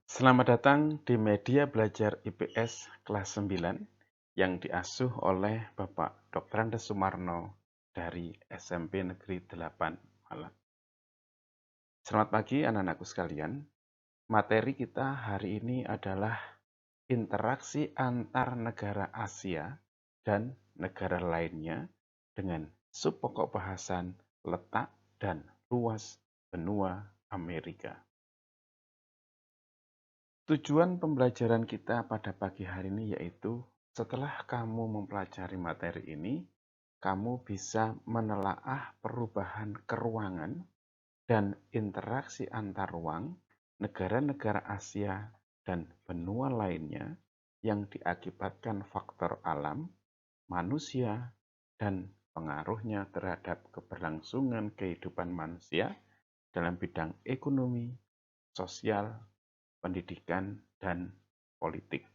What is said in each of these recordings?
Selamat datang di Media Belajar IPS kelas 9 yang diasuh oleh Bapak Dr. Andes Sumarno dari SMP Negeri 8 Malang. Selamat pagi anak-anakku sekalian. Materi kita hari ini adalah interaksi antar negara Asia dan negara lainnya dengan subpokok bahasan letak dan luas benua Amerika. Tujuan pembelajaran kita pada pagi hari ini yaitu setelah kamu mempelajari materi ini, kamu bisa menelaah perubahan keruangan dan interaksi antar ruang negara-negara Asia dan benua lainnya yang diakibatkan faktor alam, manusia, dan pengaruhnya terhadap keberlangsungan kehidupan manusia dalam bidang ekonomi, sosial, pendidikan, dan politik.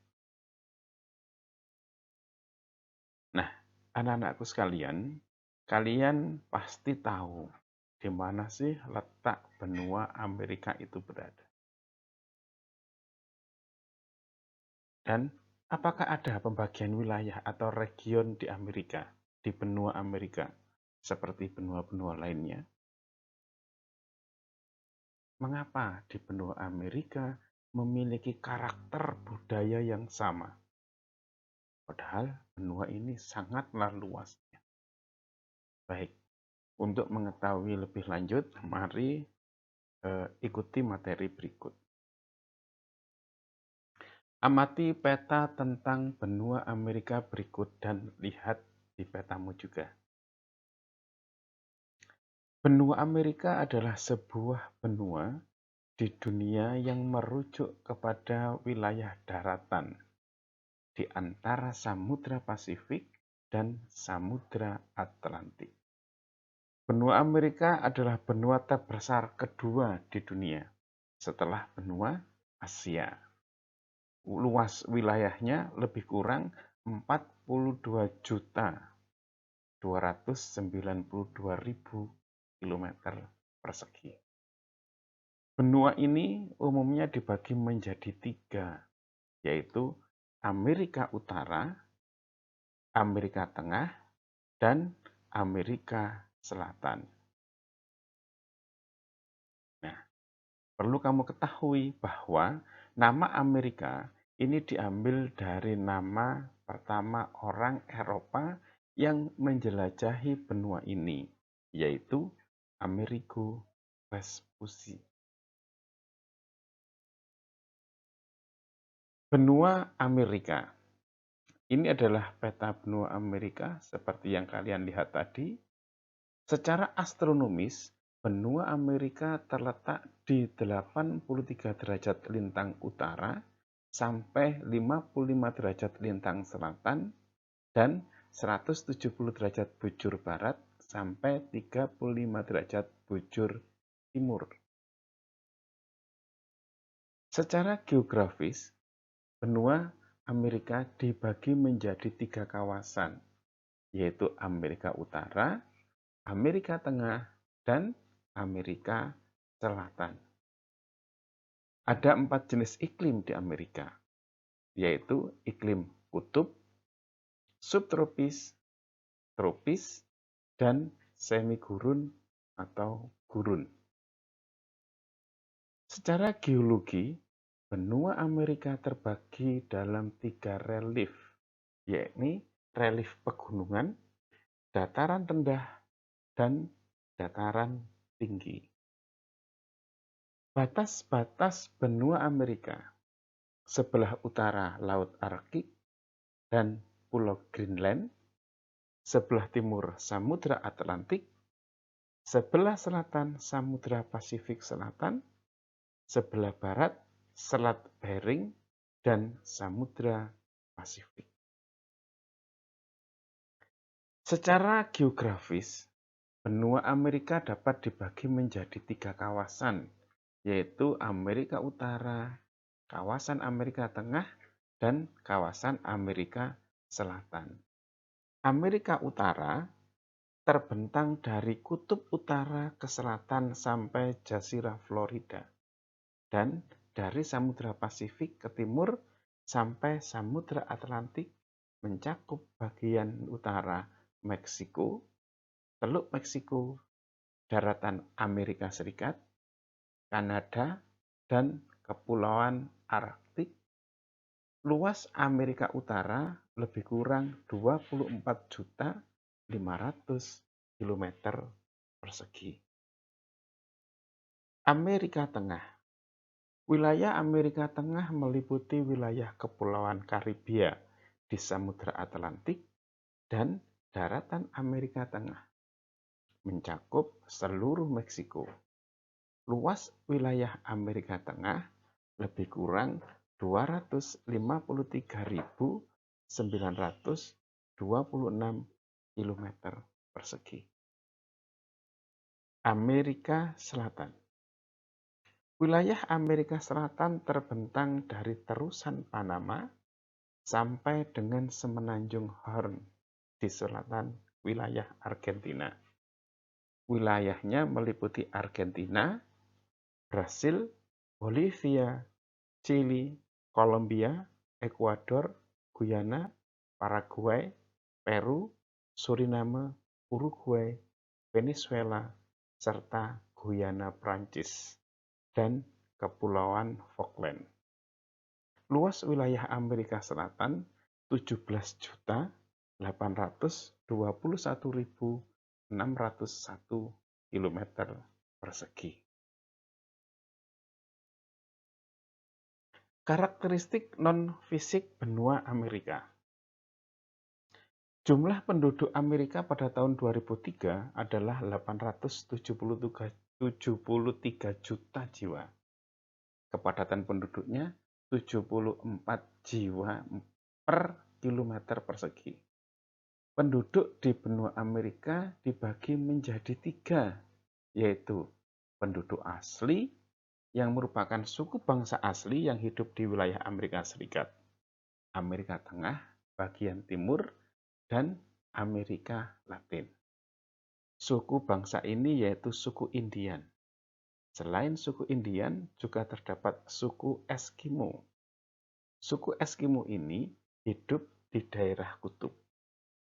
Nah, anak-anakku sekalian, kalian pasti tahu di mana sih letak benua Amerika itu berada. Dan apakah ada pembagian wilayah atau region di Amerika, di benua Amerika, seperti benua-benua lainnya? Mengapa di benua Amerika memiliki karakter budaya yang sama? Padahal benua ini sangatlah luasnya. Baik, untuk mengetahui lebih lanjut, mari ikuti materi berikut. Amati peta tentang benua Amerika berikut dan lihat di petamu juga. Benua Amerika adalah sebuah benua di dunia yang merujuk kepada wilayah daratan di antara Samudra Pasifik dan Samudra Atlantik. Benua Amerika adalah benua terbesar kedua di dunia setelah benua Asia. Luas wilayahnya lebih kurang 42.292.000 km persegi. Benua ini umumnya dibagi menjadi 3, yaitu Amerika Utara, Amerika Tengah, dan Amerika Selatan. Nah, perlu kamu ketahui bahwa nama Amerika ini diambil dari nama pertama orang Eropa yang menjelajahi benua ini, yaitu Amerigo Vespucci. Benua Amerika. Ini adalah peta benua Amerika seperti yang kalian lihat tadi. Secara astronomis, benua Amerika terletak di 83 derajat lintang utara sampai 55 derajat lintang selatan dan 170 derajat bujur barat sampai 35 derajat bujur timur. Secara geografis, benua Amerika dibagi menjadi 3 kawasan, yaitu Amerika Utara, Amerika Tengah, dan Amerika Selatan. Ada 4 jenis iklim di Amerika, yaitu iklim kutub, subtropis, tropis, dan semigurun atau gurun. Secara geologi, benua Amerika terbagi dalam 3 relief, yakni relief pegunungan, dataran rendah, dan dataran tinggi. Batas-batas benua Amerika, sebelah utara Laut Arktik dan Pulau Greenland, sebelah timur Samudra Atlantik, sebelah selatan Samudra Pasifik Selatan, sebelah barat Selat Bering, dan Samudra Pasifik. Secara geografis, benua Amerika dapat dibagi menjadi 3 kawasan, yaitu Amerika Utara, kawasan Amerika Tengah, dan kawasan Amerika Selatan. Amerika Utara terbentang dari kutub utara ke selatan sampai Jazirah Florida, dan dari Samudra Pasifik ke timur sampai Samudra Atlantik, mencakup bagian utara Meksiko, Teluk Meksiko, daratan Amerika Serikat, Kanada, dan Kepulauan Arktik. Luas Amerika Utara lebih kurang 24.500 km persegi. Amerika Tengah. Wilayah Amerika Tengah meliputi wilayah Kepulauan Karibia di Samudra Atlantik dan daratan Amerika Tengah, mencakup seluruh Meksiko. Luas wilayah Amerika Tengah lebih kurang 253.926 km persegi. Amerika Selatan. Wilayah Amerika Selatan terbentang dari terusan Panama sampai dengan semenanjung Horn di selatan wilayah Argentina. Wilayahnya meliputi Argentina, Brasil, Bolivia, Chili, Kolombia, Ekuador, Guyana, Paraguay, Peru, Suriname, Uruguay, Venezuela, serta Guyana Prancis, dan Kepulauan Falkland. Luas wilayah Amerika Selatan 17.821.601 km persegi. Karakteristik non-fisik benua Amerika. Jumlah penduduk Amerika pada tahun 2003 adalah 873 juta jiwa. Kepadatan penduduknya 74 jiwa per kilometer persegi. Penduduk di benua Amerika dibagi menjadi 3, yaitu penduduk asli yang merupakan suku bangsa asli yang hidup di wilayah Amerika Serikat, Amerika Tengah, bagian timur, dan Amerika Latin. Suku bangsa ini yaitu suku Indian. Selain suku Indian, juga terdapat suku Eskimo. Suku Eskimo ini hidup di daerah kutub.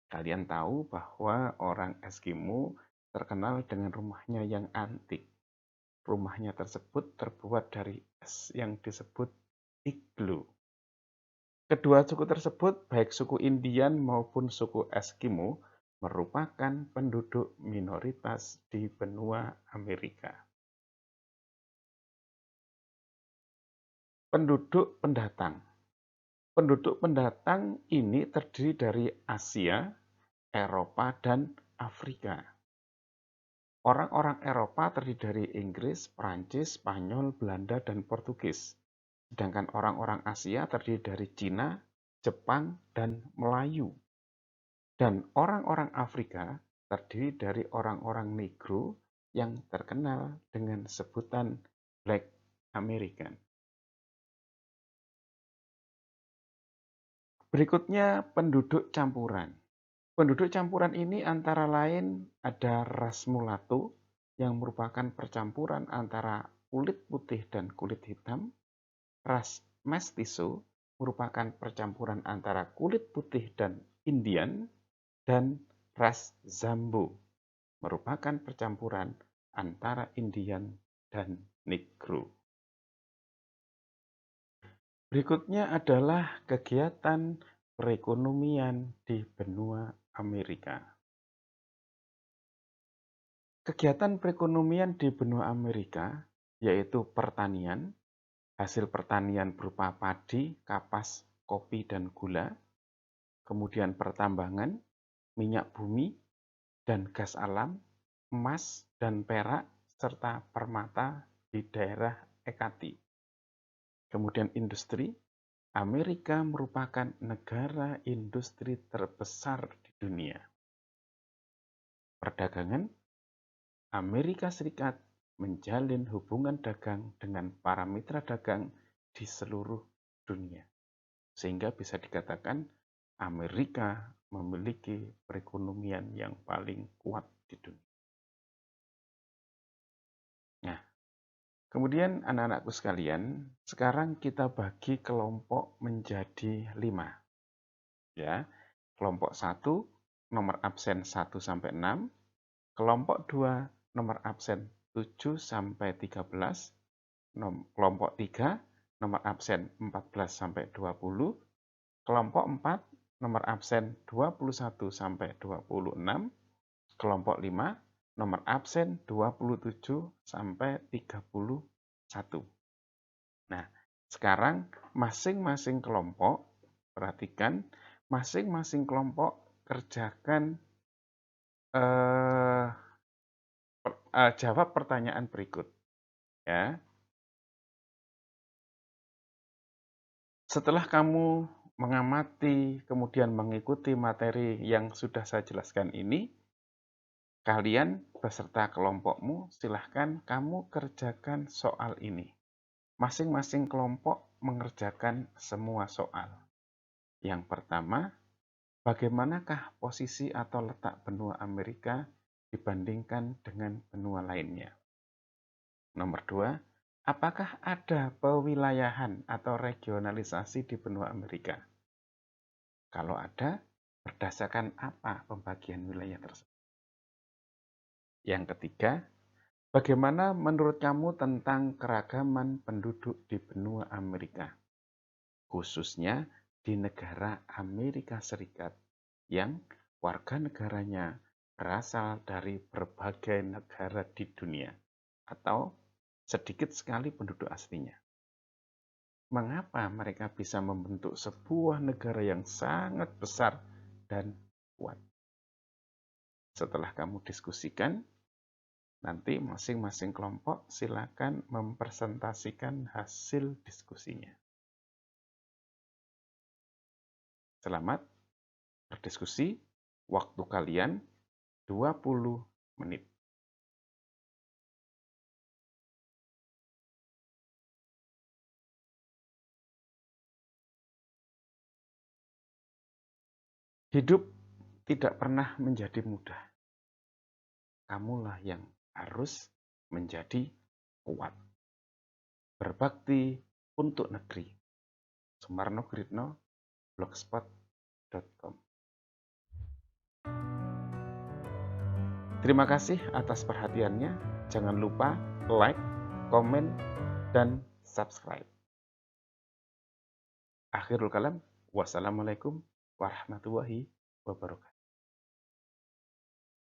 Kalian tahu bahwa orang Eskimo terkenal dengan rumahnya yang antik. Rumahnya tersebut terbuat dari es yang disebut igloo. Kedua suku tersebut, baik suku Indian maupun suku Eskimo, merupakan penduduk minoritas di benua Amerika. Penduduk pendatang. Penduduk pendatang ini terdiri dari Asia, Eropa, dan Afrika. Orang-orang Eropa terdiri dari Inggris, Prancis, Spanyol, Belanda, dan Portugis. Sedangkan orang-orang Asia terdiri dari Cina, Jepang, dan Melayu. Dan orang-orang Afrika terdiri dari orang-orang Negro yang terkenal dengan sebutan Black American. Berikutnya penduduk campuran. Penduduk campuran ini antara lain ada ras mulatto yang merupakan percampuran antara kulit putih dan kulit hitam, ras mestizo merupakan percampuran antara kulit putih dan Indian, dan ras Zambo merupakan percampuran antara Indian dan Negro. Berikutnya adalah kegiatan perekonomian di benua Amerika. Kegiatan perekonomian di benua Amerika yaitu pertanian, hasil pertanian berupa padi, kapas, kopi, dan gula, kemudian pertambangan, minyak bumi, dan gas alam, emas dan perak, serta permata di daerah Ekati. Kemudian industri, Amerika merupakan negara industri terbesar di dunia. Perdagangan, Amerika Serikat menjalin hubungan dagang dengan para mitra dagang di seluruh dunia. Sehingga bisa dikatakan Amerika memiliki perekonomian yang paling kuat di dunia. Nah, Kemudian anak-anakku sekalian, sekarang kita bagi kelompok menjadi 5. Ya, kelompok 1 nomor absen 1 sampai 6, kelompok 2 nomor absen 7 sampai 13, kelompok 3 nomor absen 14 sampai 20, kelompok 4 nomor absen 21 sampai 26, kelompok 5 nomor absen 27 sampai 31. Nah, sekarang masing-masing kelompok, perhatikan, masing-masing kelompok kerjakan jawab pertanyaan berikut. Ya. Setelah kamu mengamati, kemudian mengikuti materi yang sudah saya jelaskan ini, kalian beserta kelompokmu silahkan kamu kerjakan soal ini. Masing-masing kelompok mengerjakan semua soal. Yang pertama, bagaimanakah posisi atau letak benua Amerika dibandingkan dengan benua lainnya? Nomor 2, apakah ada pewilayahan atau regionalisasi di benua Amerika? Kalau ada, berdasarkan apa pembagian wilayah tersebut? Yang ketiga, bagaimana menurut kamu tentang keragaman penduduk di benua Amerika? Khususnya di negara Amerika Serikat yang warga negaranya berasal dari berbagai negara di dunia atau sedikit sekali penduduk aslinya. Mengapa mereka bisa membentuk sebuah negara yang sangat besar dan kuat? Setelah kamu diskusikan, nanti masing-masing kelompok silakan mempresentasikan hasil diskusinya. Selamat berdiskusi, waktu kalian 20 menit. Hidup tidak pernah menjadi mudah. Kamulah yang harus menjadi kuat. Berbakti untuk negeri. Sumarno Gritno, blogspot.com. Terima kasih atas perhatiannya. Jangan lupa like, komen, dan subscribe. Akhirul kalam, wassalamualaikum warahmatullahi wabarakatuh.